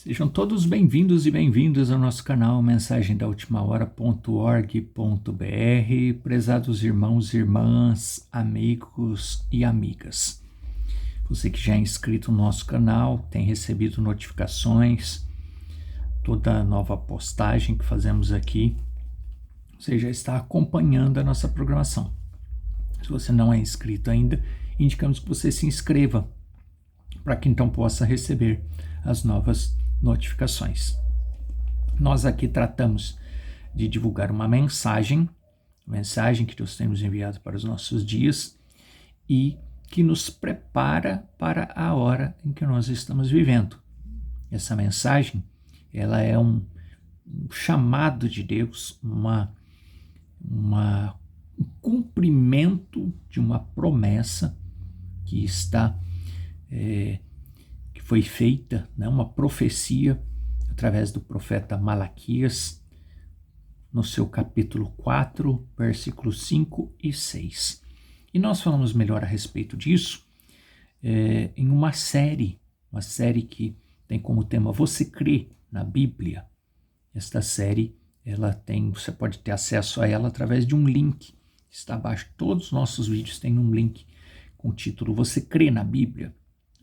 Sejam todos bem-vindos e bem-vindas ao nosso canal Mensagem da Última Hora.org.br, prezados irmãos, irmãs, amigos e amigas. Você que já é inscrito no nosso canal, tem recebido notificações, toda nova postagem que fazemos aqui, você já está acompanhando a nossa programação. Se você não é inscrito ainda, indicamos que você se inscreva, para que então possa receber as novas notificações. Nós aqui tratamos de divulgar uma mensagem que Deus tem nos enviado para os nossos dias e que nos prepara para a hora em que nós estamos vivendo. Essa mensagem, ela é um chamado de Deus, um cumprimento de uma promessa que que foi feita, uma profecia através do profeta Malaquias, no seu capítulo 4, versículos 5 e 6. E nós falamos melhor a respeito disso em uma série que tem como tema Você crê na Bíblia? Esta série, você pode ter acesso a ela através de um link, está abaixo. Todos os nossos vídeos têm um link com o título Você crê na Bíblia?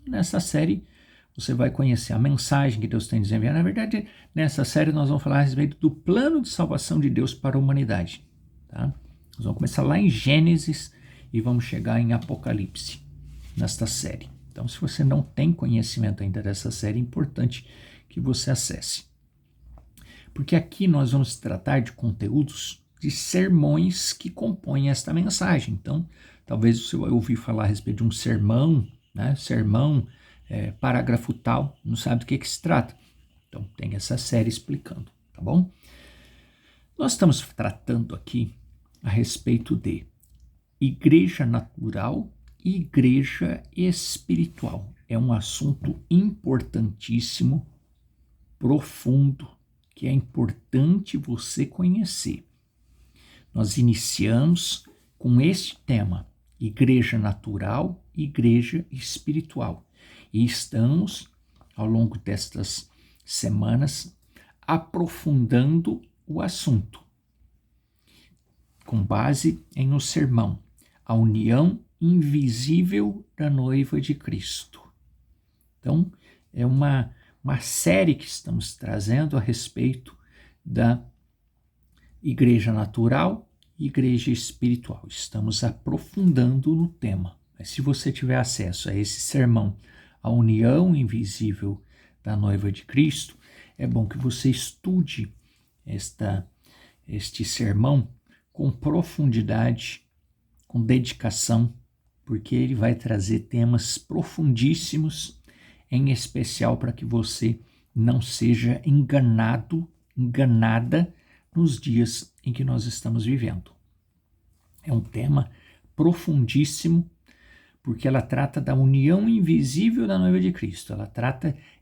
Nessa série, você vai conhecer a mensagem que Deus tem nos enviado. Na verdade, nessa série nós vamos falar a respeito do plano de salvação de Deus para a humanidade. Tá? Nós vamos começar lá em Gênesis e vamos chegar em Apocalipse, nesta série. Então, se você não tem conhecimento ainda dessa série, é importante que você acesse. Porque aqui nós vamos tratar de conteúdos de sermões que compõem esta mensagem. Então, talvez você vai ouvir falar a respeito de um sermão, parágrafo tal, não sabe do que se trata. Então tem essa série explicando, tá bom? Nós estamos tratando aqui a respeito de igreja natural e igreja espiritual. É um assunto importantíssimo, profundo, que é importante você conhecer. Nós iniciamos com este tema, igreja natural e igreja espiritual. E estamos, ao longo destas semanas, aprofundando o assunto, com base em um sermão, a união invisível da noiva de Cristo. Então, é uma série que estamos trazendo a respeito da igreja natural e igreja espiritual. Estamos aprofundando no tema. Mas se você tiver acesso a esse sermão, a união invisível da noiva de Cristo, é bom que você estude este sermão com profundidade, com dedicação, porque ele vai trazer temas profundíssimos, em especial para que você não seja enganada nos dias em que nós estamos vivendo. É um tema profundíssimo, porque ela trata da união invisível da noiva de Cristo.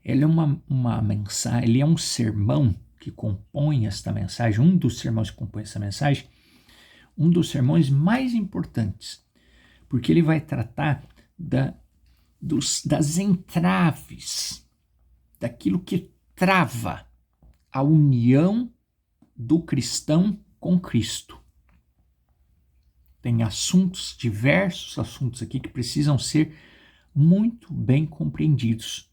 Ele é uma mensagem, ele é um sermão que compõe esta mensagem, um dos sermões que compõe essa mensagem, um dos sermões mais importantes, porque ele vai tratar das entraves, daquilo que trava a união do cristão com Cristo. Tem diversos assuntos aqui que precisam ser muito bem compreendidos.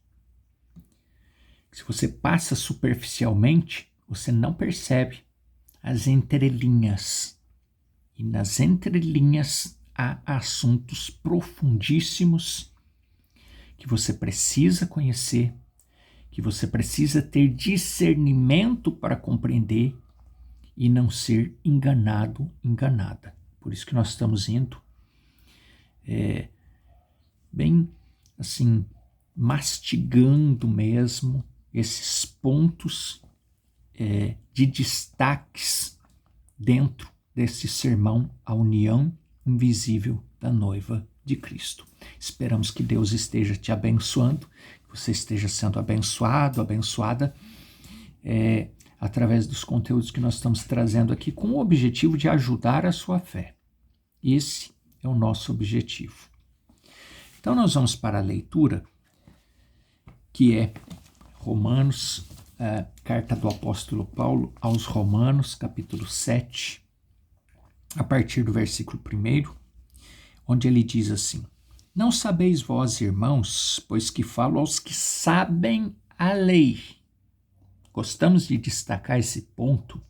Se você passa superficialmente, você não percebe as entrelinhas. E nas entrelinhas há assuntos profundíssimos que você precisa conhecer, que você precisa ter discernimento para compreender e não ser enganada. Por isso que nós estamos indo bem assim, mastigando mesmo esses pontos de destaques dentro desse sermão, a união invisível da noiva de Cristo. Esperamos que Deus esteja te abençoando, que você esteja sendo abençoado, abençoada, através dos conteúdos que nós estamos trazendo aqui, com o objetivo de ajudar a sua fé. Esse é o nosso objetivo. Então nós vamos para a leitura, que é Romanos, carta do apóstolo Paulo aos Romanos, capítulo 7, a partir do versículo 1, onde ele diz assim: Não sabeis vós, irmãos, pois que falo aos que sabem a lei. Gostamos de destacar esse ponto,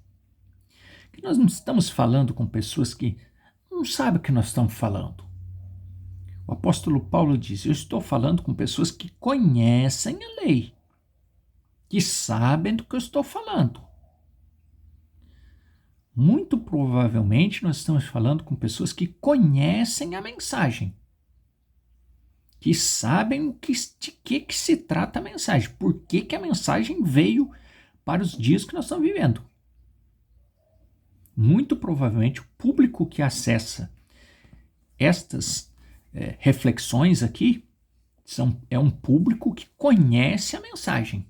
que nós não estamos falando com pessoas que não sabem o que nós estamos falando. O apóstolo Paulo diz: eu estou falando com pessoas que conhecem a lei, que sabem do que eu estou falando. Muito provavelmente nós estamos falando com pessoas que conhecem a mensagem, que sabem de que se trata a mensagem, por que a mensagem veio para os dias que nós estamos vivendo. Muito provavelmente o público que acessa estas reflexões aqui é um público que conhece a mensagem.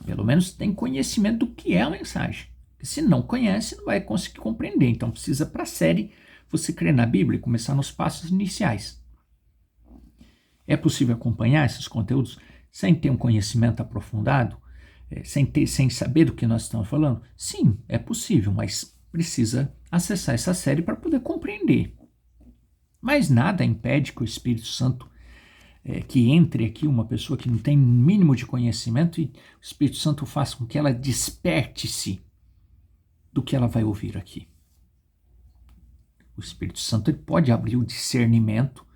Pelo menos tem conhecimento do que é a mensagem. Porque se não conhece, não vai conseguir compreender. Então precisa, para a série, você crer na Bíblia e começar nos passos iniciais. É possível acompanhar esses conteúdos sem ter um conhecimento aprofundado? Sem saber do que nós estamos falando? Sim, é possível, mas precisa acessar essa série para poder compreender. Mas nada impede que o Espírito Santo, que entre aqui uma pessoa que não tem mínimo de conhecimento, e o Espírito Santo faça com que ela desperte-se do que ela vai ouvir aqui. O Espírito Santo ele pode abrir o discernimento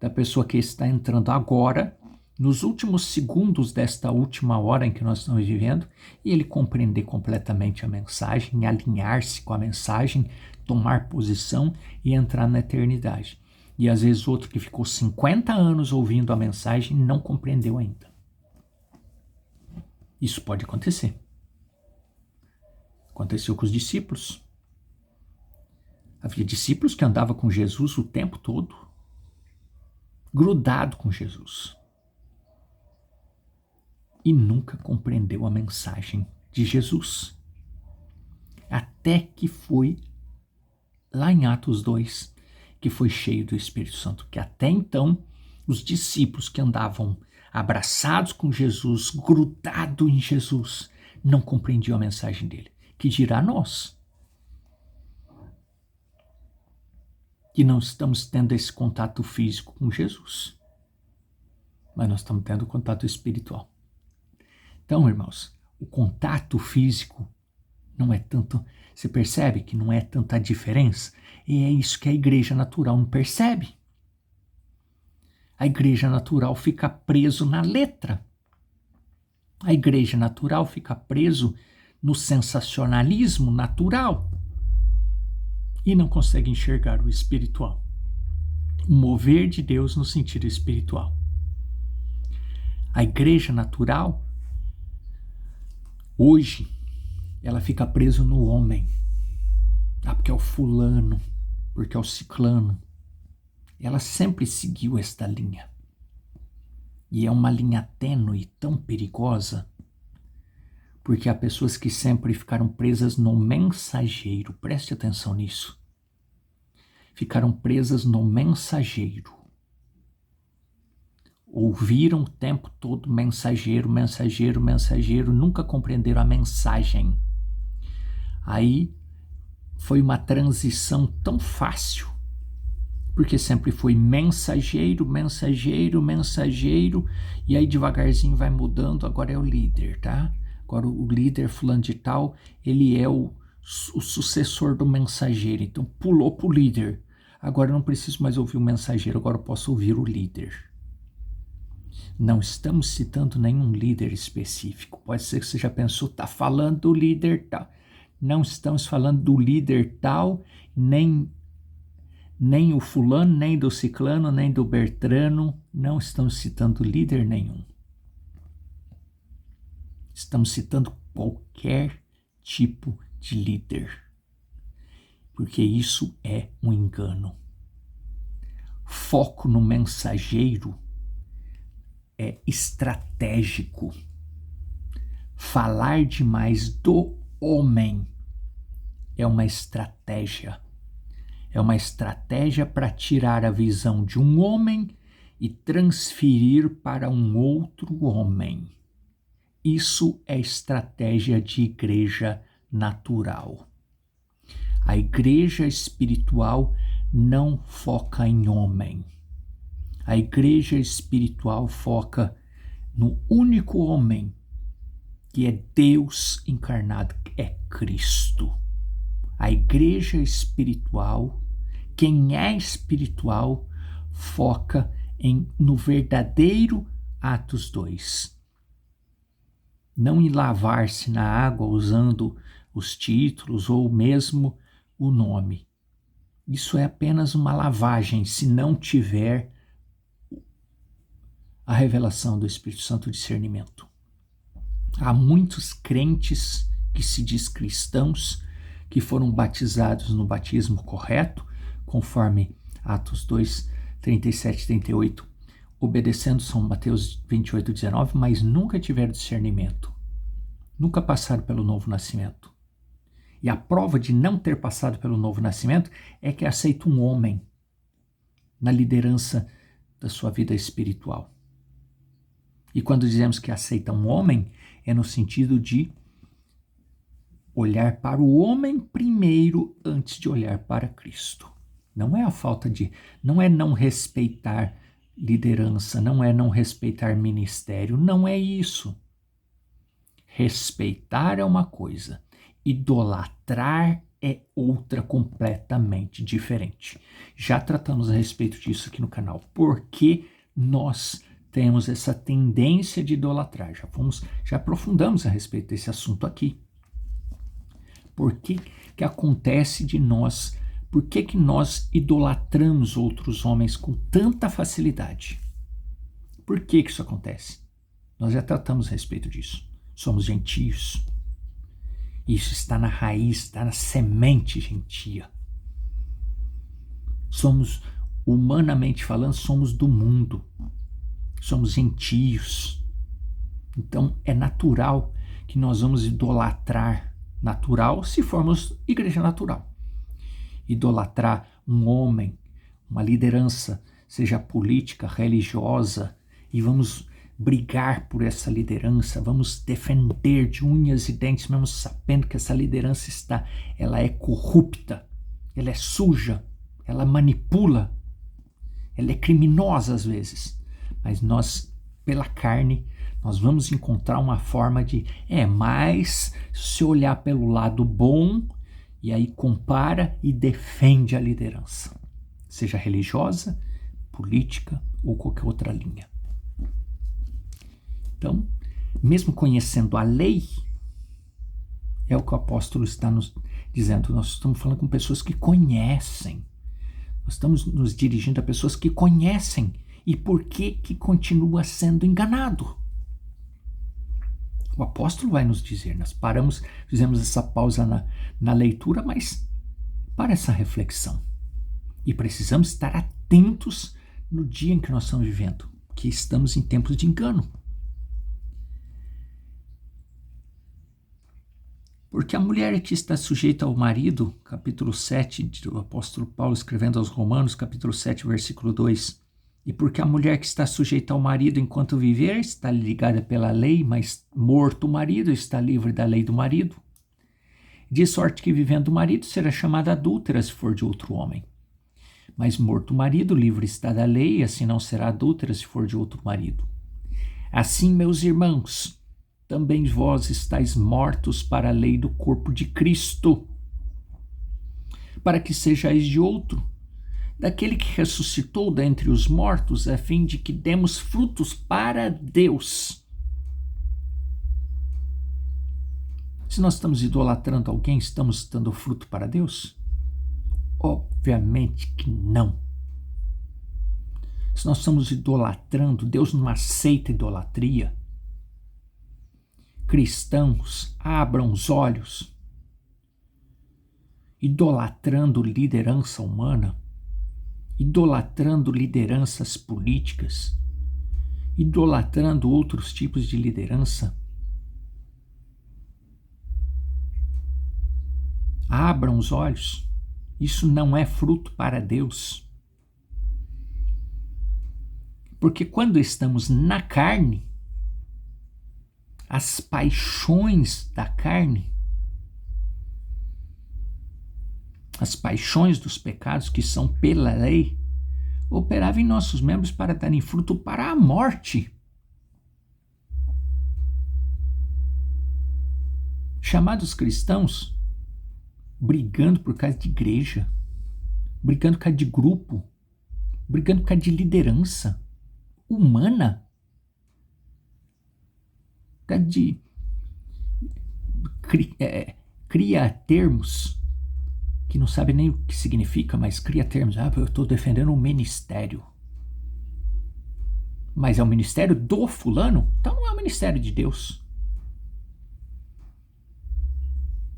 da pessoa que está entrando agora, nos últimos segundos desta última hora em que nós estamos vivendo, e ele compreender completamente a mensagem, alinhar-se com a mensagem, tomar posição e entrar na eternidade. E às vezes outro que ficou 50 anos ouvindo a mensagem não compreendeu ainda. Isso pode acontecer. Aconteceu com os discípulos. Havia discípulos que andavam com Jesus o tempo todo, grudado com Jesus, e nunca compreendeu a mensagem de Jesus. Até que foi lá em Atos 2, que foi cheio do Espírito Santo, que até então os discípulos que andavam abraçados com Jesus, grudados em Jesus, não compreendiam a mensagem dele. Que dirá nós, que não estamos tendo esse contato físico com Jesus, mas nós estamos tendo contato espiritual. Então, irmãos, o contato físico não é tanto, você percebe que não é tanta diferença? E é isso que a igreja natural não percebe. A igreja natural fica preso na letra. A igreja natural fica preso no sensacionalismo natural e não consegue enxergar o espiritual. O mover de Deus no sentido espiritual. A igreja natural, hoje, ela fica presa no homem. Porque é o fulano, porque é o ciclano. Ela sempre seguiu esta linha. E é uma linha tênue, tão perigosa, porque há pessoas que sempre ficaram presas no mensageiro. Preste atenção nisso. Ficaram presas no mensageiro. Ouviram o tempo todo mensageiro, mensageiro, mensageiro, nunca compreenderam a mensagem. Aí foi uma transição tão fácil, porque sempre foi mensageiro, mensageiro, mensageiro, e aí devagarzinho vai mudando, agora é o líder, tá? Agora o líder fulano de tal, ele é o sucessor do mensageiro, então pulou pro líder. Agora eu não preciso mais ouvir o mensageiro, agora eu posso ouvir o líder. Não estamos citando nenhum líder específico. Pode ser que você já pensou, tá falando do líder tal. Não estamos falando do líder tal, nem o fulano, nem do ciclano, nem do Bertrano. Não estamos citando líder nenhum. Estamos citando qualquer tipo de líder. Porque isso é um engano. Foco no mensageiro é estratégico. Falar demais do homem é uma estratégia. É uma estratégia para tirar a visão de um homem e transferir para um outro homem. Isso é estratégia de igreja natural. A igreja espiritual não foca em homem. A igreja espiritual foca no único homem, que é Deus encarnado, que é Cristo. A igreja espiritual, quem é espiritual, foca no verdadeiro Atos 2. Não em lavar-se na água usando os títulos ou mesmo o nome. Isso é apenas uma lavagem se não tiver a revelação do Espírito Santo, discernimento. Há muitos crentes que se diz cristãos que foram batizados no batismo correto, conforme Atos 2, 37 e 38, obedecendo São Mateus 28, 19, mas nunca tiveram discernimento. Nunca passaram pelo novo nascimento. E a prova de não ter passado pelo novo nascimento é que aceita um homem na liderança da sua vida espiritual. E quando dizemos que aceita um homem, é no sentido de olhar para o homem primeiro antes de olhar para Cristo. Não é a falta de, não é não respeitar liderança, não é não respeitar ministério, não é isso. Respeitar é uma coisa, idolatrar é outra completamente diferente. Já tratamos a respeito disso aqui no canal. Por que nós temos essa tendência de idolatrar? Já aprofundamos a respeito desse assunto aqui. Por que acontece de nós? Por que nós idolatramos outros homens com tanta facilidade? Por que isso acontece? Nós já tratamos a respeito disso. Somos gentios. Isso está na raiz, está na semente gentia. Somos, humanamente falando, somos do mundo. Somos gentios. Então é natural que nós vamos idolatrar. Natural se formos igreja natural. Idolatrar um homem, uma liderança, seja política, religiosa, e vamos brigar por essa liderança, vamos defender de unhas e dentes, mesmo sabendo que essa liderança ela é corrupta, ela é suja, ela manipula, ela é criminosa às vezes, mas nós, pela carne, nós vamos encontrar uma forma de, mas se olhar pelo lado bom, e aí compara e defende a liderança, seja religiosa, política ou qualquer outra linha. Então, mesmo conhecendo a lei, é o que o apóstolo está nos dizendo. Nós estamos falando com pessoas que conhecem. Nós estamos nos dirigindo a pessoas que conhecem. E por que continua sendo enganado? O apóstolo vai nos dizer. Nós paramos, fizemos essa pausa na leitura, mas para essa reflexão. E precisamos estar atentos no dia em que nós estamos vivendo, que estamos em tempos de engano. Porque a mulher que está sujeita ao marido, capítulo 7 do apóstolo Paulo escrevendo aos Romanos, capítulo 7, versículo 2, e porque a mulher que está sujeita ao marido enquanto viver está ligada pela lei, mas morto o marido está livre da lei do marido, de sorte que vivendo o marido será chamada adúltera se for de outro homem. Mas morto o marido, livre está da lei, assim não será adúltera se for de outro marido. Assim, meus irmãos, também vós estáis mortos para a lei do corpo de Cristo, para que sejais de outro, daquele que ressuscitou dentre os mortos, a fim de que demos frutos para Deus. Se nós estamos idolatrando alguém, estamos dando fruto para Deus? Obviamente que não. Se nós estamos idolatrando, Deus não aceita idolatria. Cristãos, abram os olhos. Idolatrando liderança humana, idolatrando lideranças políticas, idolatrando outros tipos de liderança. Abram os olhos. Isso não é fruto para Deus. Porque quando estamos na carne, as paixões da carne, as paixões dos pecados que são pela lei, operavam em nossos membros para darem fruto para a morte. Chamados cristãos brigando por causa de igreja, brigando por causa de grupo, brigando por causa de liderança humana, por causa de cria termos que não sabe nem o que significa, mas cria termos. Eu estou defendendo um ministério. Mas é o ministério do fulano? Então não é o ministério de Deus.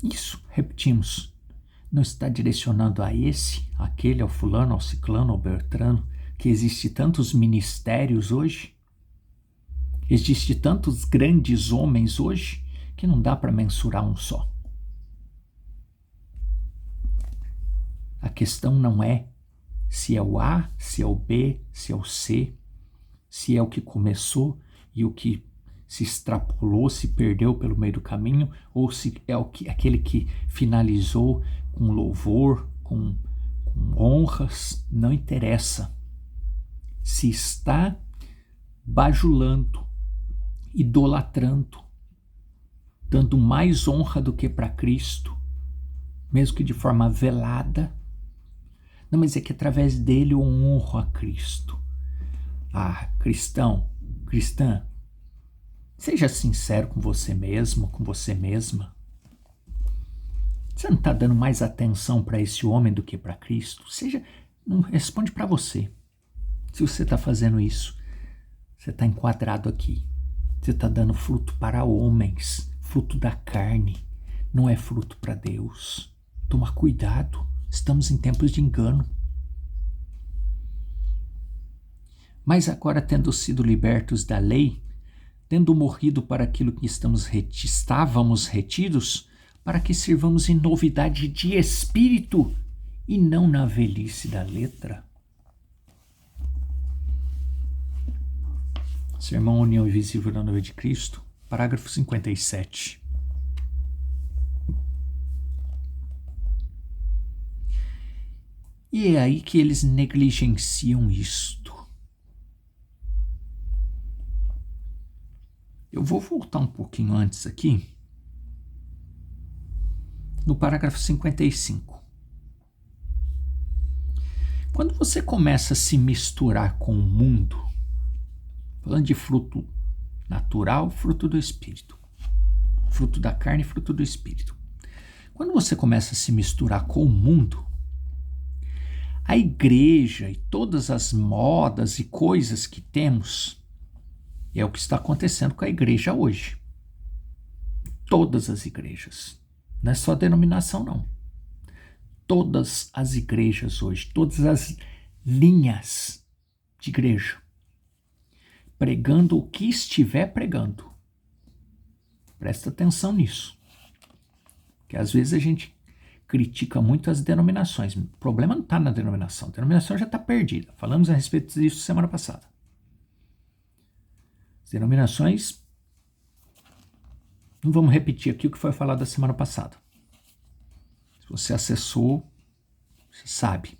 Isso, repetimos, não está direcionando a esse, aquele, ao fulano, ao ciclano, ao beltrano, que existe tantos ministérios hoje, existe tantos grandes homens hoje, que não dá para mensurar um só. A questão não é se é o A, se é o B, se é o C, se é o que começou e o que se extrapolou, se perdeu pelo meio do caminho, ou se é aquele que finalizou com louvor, com honras, não interessa. Se está bajulando, idolatrando, dando mais honra do que para Cristo, mesmo que de forma velada, não, mas é que através dele eu honro a Cristo. Cristão, cristã, seja sincero com você mesmo, com você mesma. Você não está dando mais atenção para esse homem do que para Cristo? Não responde para você. Se você está fazendo isso, você está enquadrado aqui. Você está dando fruto para homens, fruto da carne, não é fruto para Deus. Toma cuidado, estamos em tempos de engano. Mas agora, tendo sido libertos da lei, tendo morrido para aquilo que estávamos retidos, para que sirvamos em novidade de espírito e não na velhice da letra. Sermão União Invisível da Noiva de Cristo, parágrafo 57. E é aí que eles negligenciam isto. Eu vou voltar um pouquinho antes aqui, no parágrafo 55. Quando você começa a se misturar com o mundo, falando de fruto natural, fruto do espírito, fruto da carne, fruto do espírito. Quando você começa a se misturar com o mundo, a igreja e todas as modas e coisas que temos, é o que está acontecendo com a igreja hoje. Todas as igrejas. Não é só denominação, não. Todas as igrejas hoje, todas as linhas de igreja, pregando o que estiver pregando. Presta atenção nisso. Porque às vezes a gente critica muito as denominações. O problema não está na denominação. A denominação já está perdida. Falamos a respeito disso semana passada. As denominações, não vamos repetir aqui o que foi falado da semana passada. Se você acessou, você sabe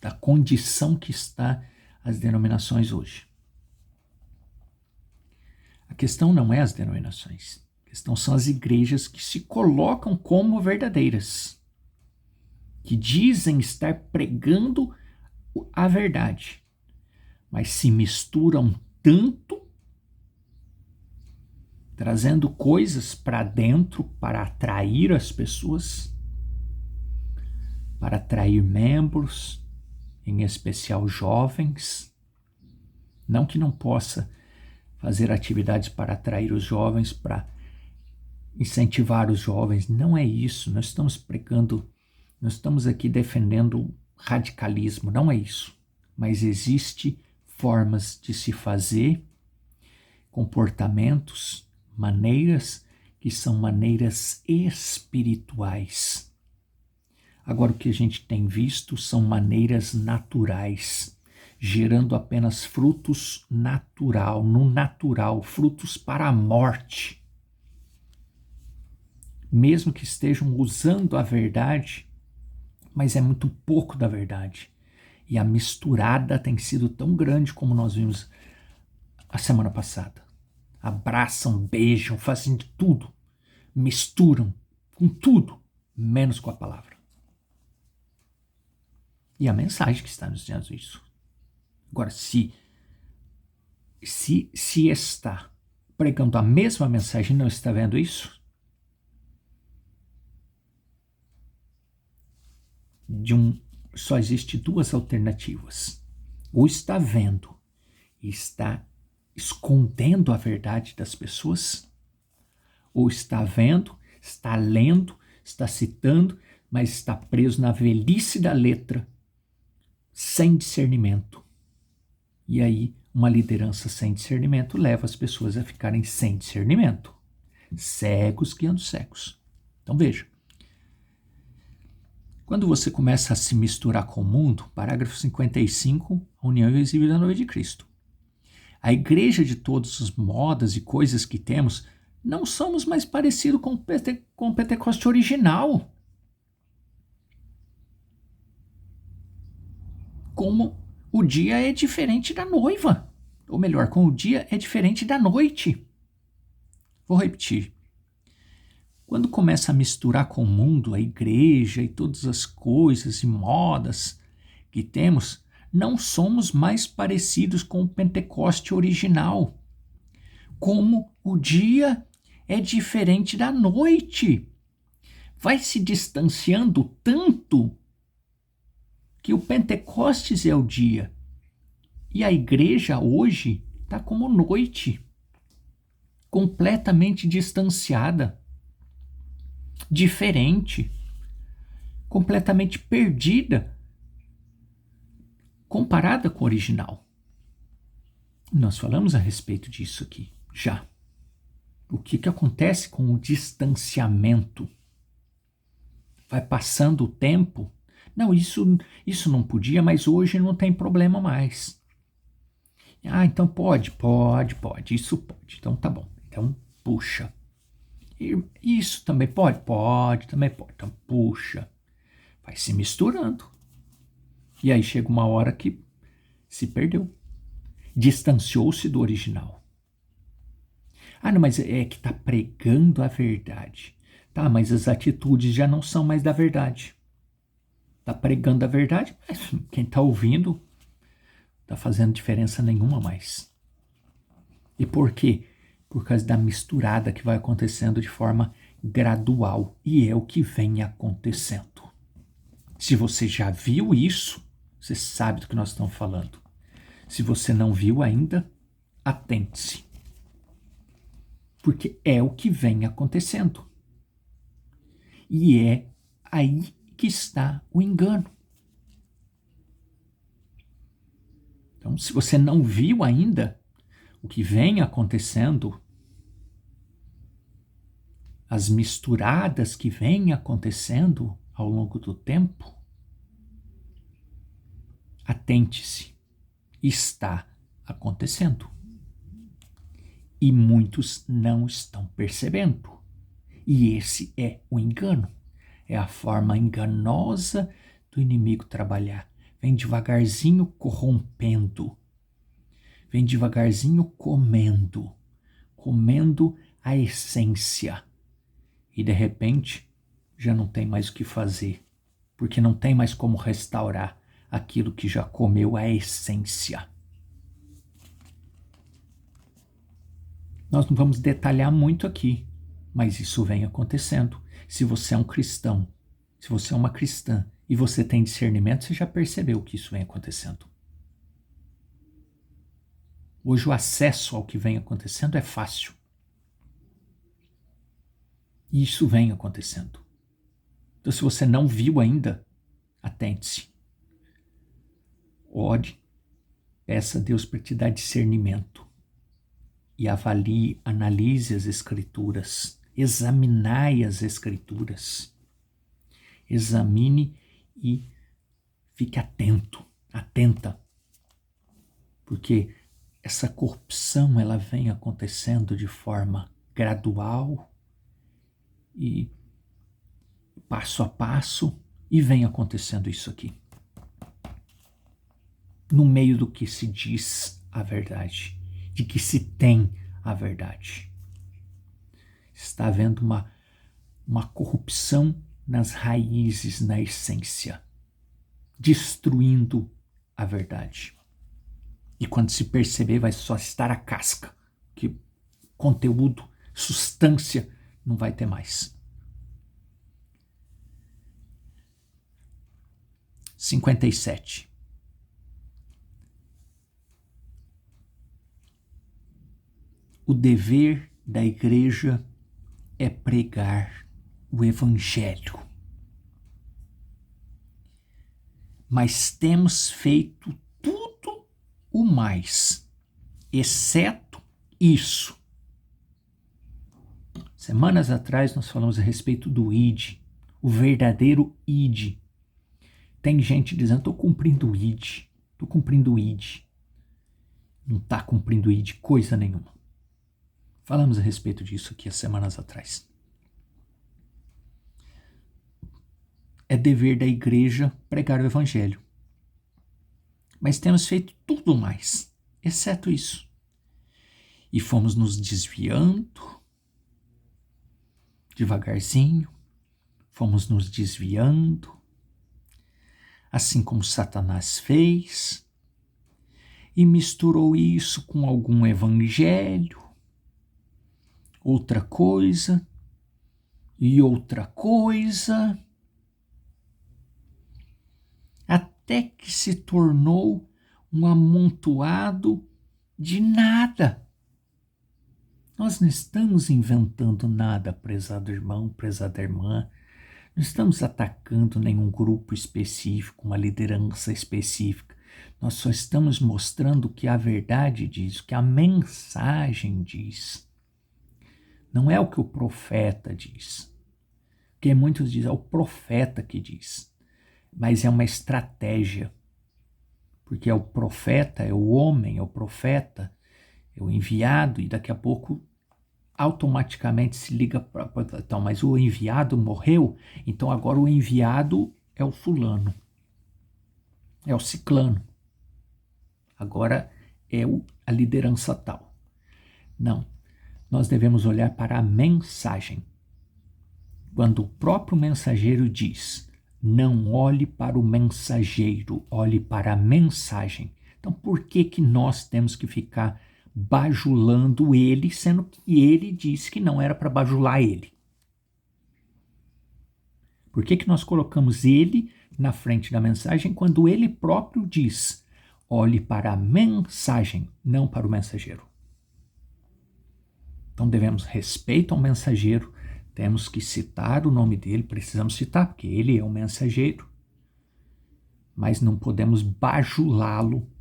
da condição que está as denominações hoje. A questão não é as denominações. A questão são as igrejas que se colocam como verdadeiras, que dizem estar pregando a verdade, mas se misturam tanto, trazendo coisas para dentro para atrair as pessoas, para atrair membros, em especial jovens. Não que não possa fazer atividades para atrair os jovens, para incentivar os jovens. Não é isso. Nós estamos pregando, nós estamos aqui defendendo radicalismo. Não é isso. Mas existe formas de se fazer, comportamentos, maneiras que são maneiras espirituais. Agora, o que a gente tem visto são maneiras naturais, gerando apenas frutos no natural, frutos para a morte. mesmo que estejam usando a verdade, mas é muito pouco da verdade. E a misturada tem sido tão grande como nós vimos a semana passada. Abraçam, beijam, fazem de tudo, misturam com tudo, menos com a palavra. E a mensagem que está nos dizendo isso. Agora, se está pregando a mesma mensagem e não está vendo isso, só existe duas alternativas. Ou está vendo e está escondendo a verdade das pessoas, ou está vendo, está lendo, está citando, mas está preso na velhice da letra, sem discernimento. E aí, uma liderança sem discernimento leva as pessoas a ficarem sem discernimento. Cegos guiando cegos. Então veja, quando você começa a se misturar com o mundo, parágrafo 55, a união invisível da noiva de Cristo. A igreja de todas as modas e coisas que temos, não somos mais parecidos com o Pentecoste original. Como o dia é diferente da noiva. Ou melhor, como o dia é diferente da noite. Vou repetir. Quando começa a misturar com o mundo, a igreja e todas as coisas e modas que temos, não somos mais parecidos com o Pentecoste original. Como o dia é diferente da noite. Vai se distanciando tanto que o Pentecostes é o dia. E a igreja hoje está como noite, completamente distanciada, diferente, completamente perdida, comparada com o original. Nós falamos a respeito disso aqui, já. O que acontece com o distanciamento? Vai passando o tempo. Não, isso não podia, mas hoje não tem problema mais. Ah, então pode, isso pode. Então tá bom. Então puxa. Isso também pode, também pode. Então puxa. Vai se misturando. E aí chega uma hora que se perdeu. Distanciou-se do original. Ah, não, mas é que está pregando a verdade. Tá, mas as atitudes já não são mais da verdade. Está pregando a verdade, mas quem está ouvindo está fazendo diferença nenhuma mais. E por quê? Por causa da misturada que vai acontecendo de forma gradual. E é o que vem acontecendo. Se você já viu isso, você sabe do que nós estamos falando. Se você não viu ainda, atente-se. Porque é o que vem acontecendo. E é aí que está o engano. Então, se você não viu ainda o que vem acontecendo, as misturadas que vêm acontecendo ao longo do tempo, atente-se, está acontecendo. E muitos não estão percebendo. E esse é o engano. É a forma enganosa do inimigo trabalhar. Vem devagarzinho corrompendo. Vem devagarzinho comendo a essência. E de repente já não tem mais o que fazer, porque não tem mais como restaurar aquilo que já comeu a essência. Nós não vamos detalhar muito aqui, mas isso vem acontecendo. Se você é um cristão, se você é uma cristã e você tem discernimento, você já percebeu que isso vem acontecendo. Hoje o acesso ao que vem acontecendo é fácil. E isso vem acontecendo. Então, se você não viu ainda, atente-se. Ore, peça a Deus para te dar discernimento. E avalie, analise as escrituras. Examinai as escrituras. Examine e fique atento, atenta. Porque essa corrupção ela vem acontecendo de forma gradual e passo a passo, e vem acontecendo isso aqui. No meio do que se diz a verdade, de que se tem a verdade. Está havendo uma corrupção nas raízes, na essência, destruindo a verdade. E quando se perceber, vai só estar a casca, que conteúdo, substância, não vai ter mais. 57. O dever da igreja é pregar o evangelho. Mas temos feito tudo o mais, exceto isso. Semanas atrás nós falamos a respeito do ID, o verdadeiro ID. Tem gente dizendo, estou cumprindo o ID, estou cumprindo o ID. Não está cumprindo o ID coisa nenhuma. Falamos a respeito disso aqui há semanas atrás. É dever da igreja pregar o evangelho. Mas temos feito tudo mais, exceto isso. E fomos nos desviando, devagarzinho, fomos nos desviando, assim como Satanás fez, e misturou isso com algum evangelho, outra coisa, e outra coisa, até que se tornou um amontoado de nada. Nós não estamos inventando nada, prezado irmão, prezada irmã. Não estamos atacando nenhum grupo específico, uma liderança específica. Nós só estamos mostrando o que a verdade diz, o que a mensagem diz. Não é o que o profeta diz. Porque muitos dizem, é o profeta que diz. Mas é uma estratégia. Porque é o profeta, é o homem, é o profeta, é o enviado, e daqui a pouco automaticamente se liga para... Então, mas o enviado morreu, então agora o enviado é o fulano, é o ciclano. Agora é a liderança tal. Não, nós devemos olhar para a mensagem. Quando o próprio mensageiro diz, não olhe para o mensageiro, olhe para a mensagem. Então, por que nós temos que ficar bajulando ele, sendo que ele disse que não era para bajular ele? Por que nós colocamos ele na frente da mensagem quando ele próprio diz, olhe para a mensagem, não para o mensageiro? Então devemos respeito ao mensageiro, temos que citar o nome dele, precisamos citar, porque ele é o mensageiro, mas não podemos bajulá-lo.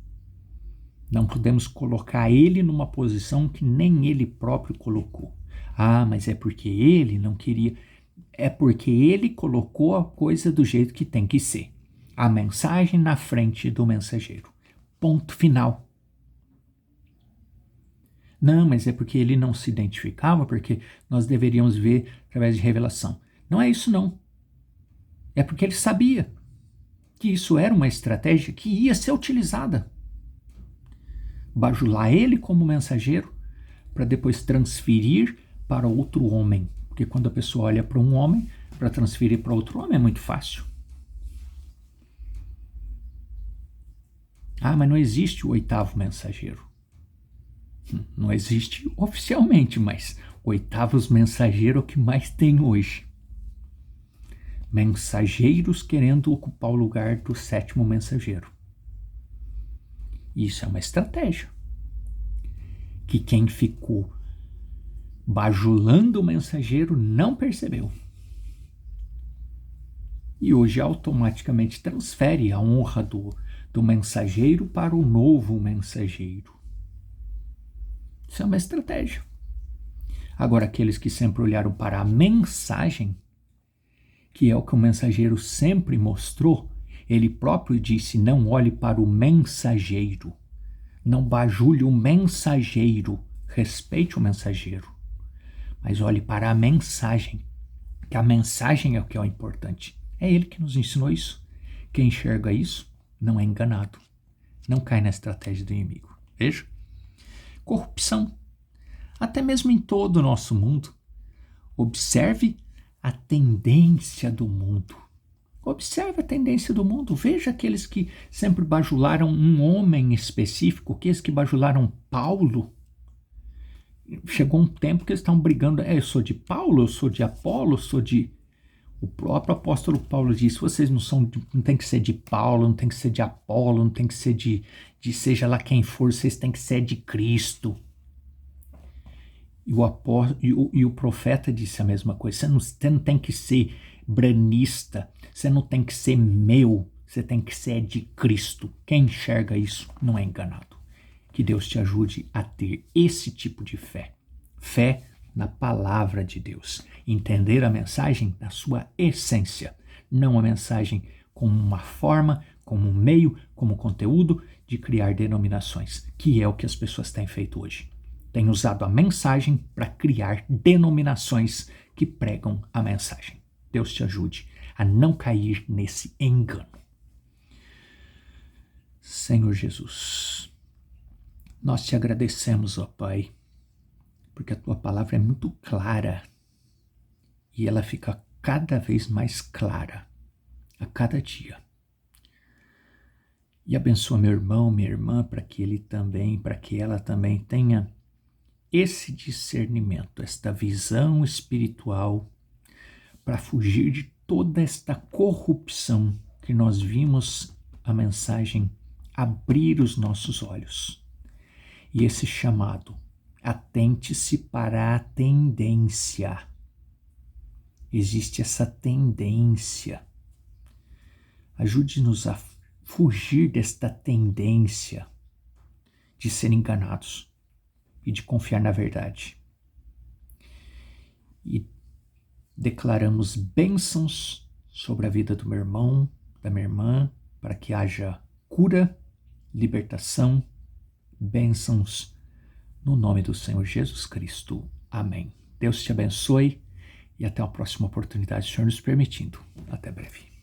Não podemos colocar ele numa posição que nem ele próprio colocou. Ah, mas é porque ele não queria. É porque ele colocou a coisa do jeito que tem que ser. A mensagem na frente do mensageiro. Ponto final. Não, mas é porque ele não se identificava, porque nós deveríamos ver através de revelação. Não é isso, não. É porque ele sabia que isso era uma estratégia que ia ser utilizada. Bajular ele como mensageiro para depois transferir para outro homem. Porque quando a pessoa olha para um homem, para transferir para outro homem é muito fácil. Ah, mas não existe o oitavo mensageiro. Não existe oficialmente, mas oitavos mensageiros é o que mais tem hoje. Mensageiros querendo ocupar o lugar do sétimo mensageiro. Isso é uma estratégia. Que quem ficou bajulando o mensageiro não percebeu. E hoje automaticamente transfere a honra do mensageiro para o novo mensageiro. Isso é uma estratégia. Agora, aqueles que sempre olharam para a mensagem, que é o que o mensageiro sempre mostrou, ele próprio disse, não olhe para o mensageiro, não bajule o mensageiro, respeite o mensageiro, mas olhe para a mensagem. Que a mensagem é o que é o importante. É ele que nos ensinou isso. Quem enxerga isso não é enganado. Não cai na estratégia do inimigo. Veja. Corrupção. Até mesmo em todo o nosso mundo. Observe a tendência do mundo. Observe a tendência do mundo. Veja aqueles que sempre bajularam um homem específico, aqueles que bajularam Paulo. Chegou um tempo que eles estão brigando. Eu sou de Paulo, eu sou de Apolo, eu sou de... O próprio apóstolo Paulo disse, vocês não tem que ser de Paulo, não tem que ser de Apolo, não tem que ser de seja lá quem for, vocês têm que ser de Cristo. E o profeta disse a mesma coisa, você não tem que ser branista, você não tem que ser meu, você tem que ser de Cristo. Quem enxerga isso não é enganado. Que Deus te ajude a ter esse tipo de fé. Fé na palavra de Deus. Entender a mensagem na sua essência. Não a mensagem como uma forma, como um meio, como conteúdo de criar denominações, que é o que as pessoas têm feito hoje. Têm usado a mensagem para criar denominações que pregam a mensagem. Deus te ajude a não cair nesse engano. Senhor Jesus, nós te agradecemos, ó Pai, porque a tua palavra é muito clara e ela fica cada vez mais clara a cada dia. E abençoa meu irmão, minha irmã, para que ela também tenha esse discernimento, esta visão espiritual para fugir de toda esta corrupção que nós vimos a mensagem abrir os nossos olhos. E esse chamado, atente-se para a tendência. Existe essa tendência. Ajude-nos a fugir desta tendência de ser enganados e de confiar na verdade. E declaramos bênçãos sobre a vida do meu irmão, da minha irmã, para que haja cura, libertação, bênçãos no nome do Senhor Jesus Cristo. Amém. Deus te abençoe e até a próxima oportunidade, Senhor nos permitindo. Até breve.